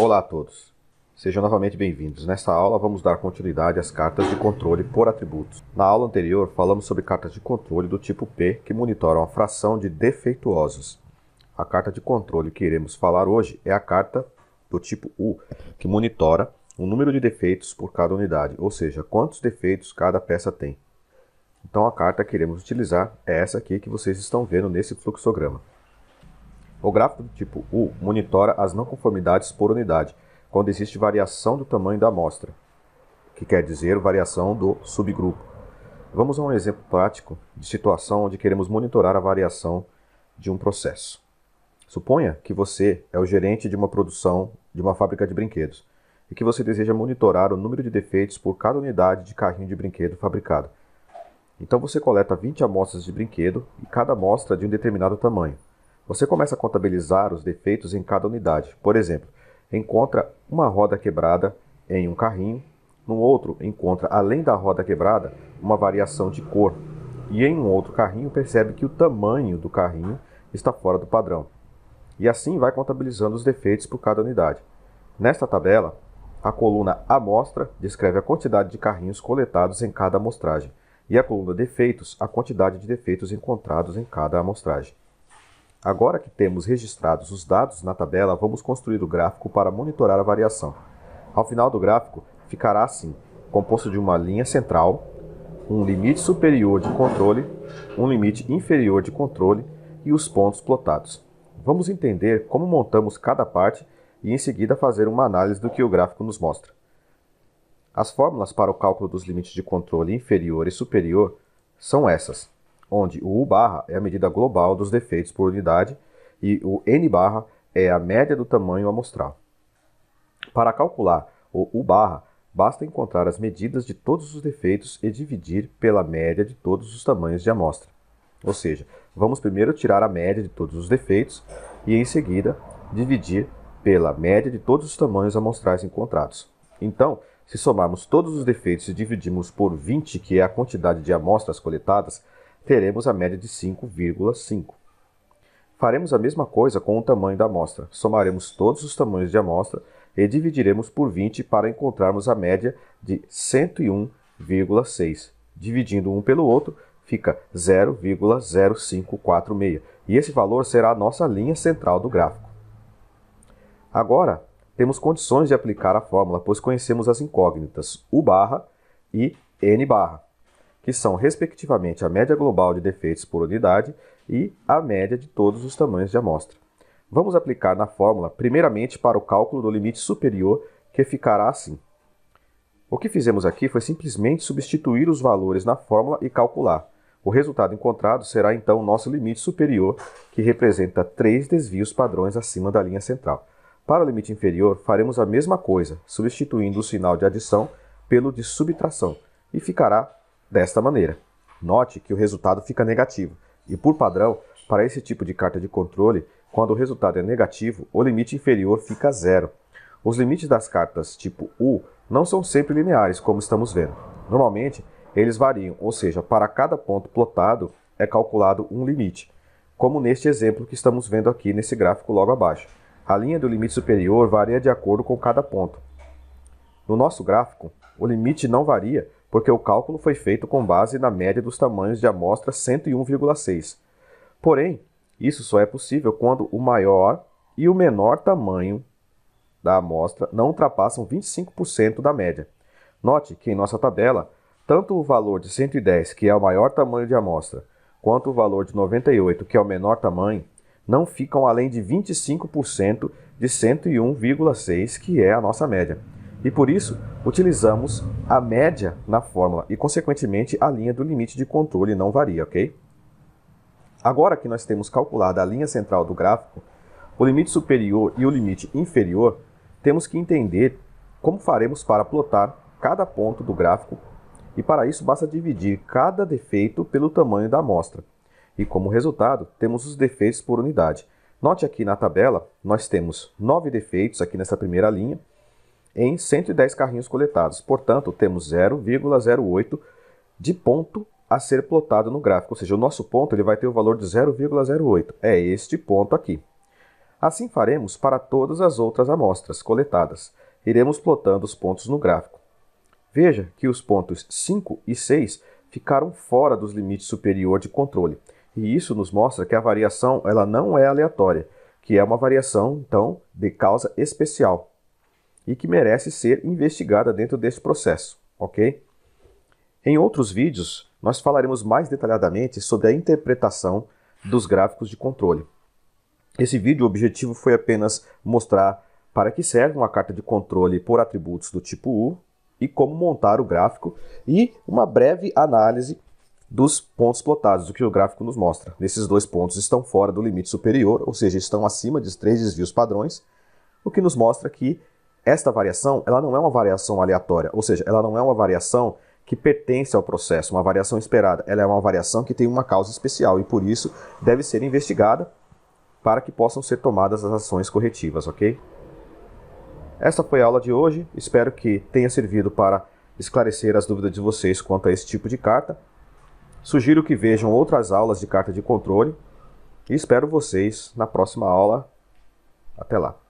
Olá a todos, sejam novamente bem-vindos. Nesta aula vamos dar continuidade às cartas de controle por atributos. Na aula anterior falamos sobre cartas de controle do tipo P que monitoram a fração de defeituosos. A carta de controle que iremos falar hoje é a carta do tipo U, que monitora o número de defeitos por cada unidade, ou seja, quantos defeitos cada peça tem. Então a carta que iremos utilizar é essa aqui que vocês estão vendo nesse fluxograma. O gráfico do tipo U monitora as não conformidades por unidade, quando existe variação do tamanho da amostra, que quer dizer variação do subgrupo. Vamos a um exemplo prático de situação onde queremos monitorar a variação de um processo. Suponha que você é o gerente de uma produção de uma fábrica de brinquedos e que você deseja monitorar o número de defeitos por cada unidade de carrinho de brinquedo fabricado. Então você coleta 20 amostras de brinquedo e cada amostra de um determinado tamanho. Você começa a contabilizar os defeitos em cada unidade. Por exemplo, encontra uma roda quebrada em um carrinho, no outro encontra, além da roda quebrada, uma variação de cor, e em um outro carrinho percebe que o tamanho do carrinho está fora do padrão. E assim vai contabilizando os defeitos por cada unidade. Nesta tabela, a coluna amostra descreve a quantidade de carrinhos coletados em cada amostragem, e a coluna defeitos, a quantidade de defeitos encontrados em cada amostragem. Agora que temos registrados os dados na tabela, vamos construir o gráfico para monitorar a variação. Ao final do gráfico, ficará assim, composto de uma linha central, um limite superior de controle, um limite inferior de controle e os pontos plotados. Vamos entender como montamos cada parte e em seguida fazer uma análise do que o gráfico nos mostra. As fórmulas para o cálculo dos limites de controle inferior e superior são essas, onde o U' é a medida global dos defeitos por unidade e o N' é a média do tamanho amostral. Para calcular o U', basta encontrar as medidas de todos os defeitos e dividir pela média de todos os tamanhos de amostra. Ou seja, vamos primeiro tirar a média de todos os defeitos e em seguida dividir pela média de todos os tamanhos amostrais encontrados. Então, se somarmos todos os defeitos e dividirmos por 20, que é a quantidade de amostras coletadas, teremos a média de 5,5. Faremos a mesma coisa com o tamanho da amostra. Somaremos todos os tamanhos de amostra e dividiremos por 20 para encontrarmos a média de 101,6. Dividindo um pelo outro, fica 0,0546. E esse valor será a nossa linha central do gráfico. Agora, temos condições de aplicar a fórmula, pois conhecemos as incógnitas U' e N', que são, respectivamente, a média global de defeitos por unidade e a média de todos os tamanhos de amostra. Vamos aplicar na fórmula, primeiramente para o cálculo do limite superior, que ficará assim. O que fizemos aqui foi simplesmente substituir os valores na fórmula e calcular. O resultado encontrado será, então, o nosso limite superior, que representa 3 desvios padrões acima da linha central. Para o limite inferior, faremos a mesma coisa, substituindo o sinal de adição pelo de subtração, e ficará desta maneira. Note que o resultado fica negativo, e por padrão, para esse tipo de carta de controle, quando o resultado é negativo, o limite inferior fica zero. Os limites das cartas tipo U não são sempre lineares, como estamos vendo. Normalmente, eles variam, ou seja, para cada ponto plotado é calculado um limite, como neste exemplo que estamos vendo aqui nesse gráfico logo abaixo. A linha do limite superior varia de acordo com cada ponto. No nosso gráfico, o limite não varia, porque o cálculo foi feito com base na média dos tamanhos de amostra 101,6. Porém, isso só é possível quando o maior e o menor tamanho da amostra não ultrapassam 25% da média. Note que em nossa tabela, tanto o valor de 110, que é o maior tamanho de amostra, quanto o valor de 98, que é o menor tamanho, não ficam além de 25% de 101,6, que é a nossa média. E por isso, utilizamos a média na fórmula e, consequentemente, a linha do limite de controle não varia, ok? Agora que nós temos calculado a linha central do gráfico, o limite superior e o limite inferior, temos que entender como faremos para plotar cada ponto do gráfico e, para isso, basta dividir cada defeito pelo tamanho da amostra. E, como resultado, temos os defeitos por unidade. Note aqui na tabela, nós temos 9 defeitos aqui nessa primeira linha, em 110 carrinhos coletados. Portanto, temos 0,08 de ponto a ser plotado no gráfico. Ou seja, o nosso ponto ele vai ter o valor de 0,08. É este ponto aqui. Assim faremos para todas as outras amostras coletadas. Iremos plotando os pontos no gráfico. Veja que os pontos 5 e 6 ficaram fora dos limites superior de controle. E isso nos mostra que a variação ela não é aleatória, que é uma variação, então, de causa especial e que merece ser investigada dentro deste processo, ok? Em outros vídeos, nós falaremos mais detalhadamente sobre a interpretação dos gráficos de controle. Esse vídeo, o objetivo foi apenas mostrar para que serve uma carta de controle por atributos do tipo U e como montar o gráfico e uma breve análise dos pontos plotados, o que o gráfico nos mostra. Esses dois pontos estão fora do limite superior, ou seja, estão acima de 3 desvios padrões, o que nos mostra que esta variação ela não é uma variação aleatória, ou seja, ela não é uma variação que pertence ao processo, uma variação esperada. Ela é uma variação que tem uma causa especial e, por isso, deve ser investigada para que possam ser tomadas as ações corretivas, ok? Esta foi a aula de hoje, espero que tenha servido para esclarecer as dúvidas de vocês quanto a esse tipo de carta. Sugiro que vejam outras aulas de carta de controle e espero vocês na próxima aula. Até lá!